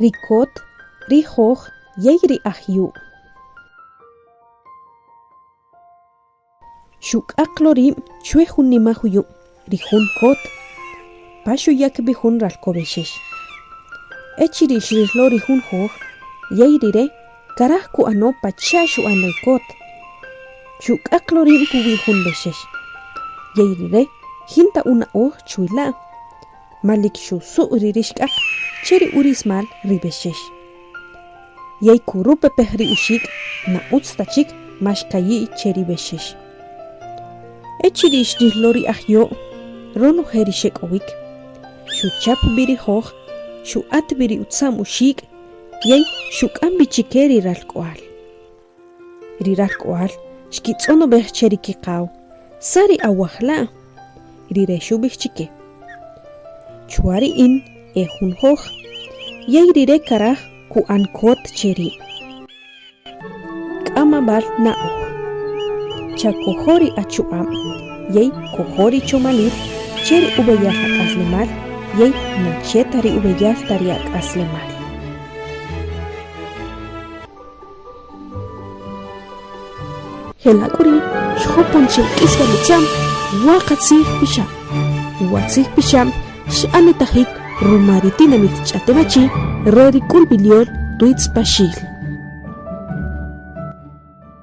rikot, rihoj, yeyri ahyu. Shuk aklorim chue hunima huyu, rihun kot. Pashu yak bihun ralkobeshesh. Echiri shirlo rihun hoj, yeyrire, karahku ano pachashu anoikot. Shuk aklorim kubihun beshesh. Yeyrire, hinta una chuila. Malik shu su ririshkak, cheri urismal ribeshesh. Yey kurupe pehri ushik, na utstachik, mashkayi cheri beshesh. Echiri shirlori ahyo, ronu herishek owik. Shu chap biri hoj, shu at biri utsam ushik, yey shuk ambichikeri ralkoal. Riralkoal, shkitsono beh cheri kikaw, sari awahla, rireshu bichike. Chuari in ehun hoj, yey rire karah ku ankot cheri. Kama bal na Chakohori achuam, yey kohori chomalir, cheri ubeyah aslemal, yey nachetari ubeyah tariak aslemal. Helakuri, shopon chilkis valicham, wakatsih pisham. Watsih pisham, shanetahik, rumaritina mitchatebachi, rorikul bilior, tuits pashil.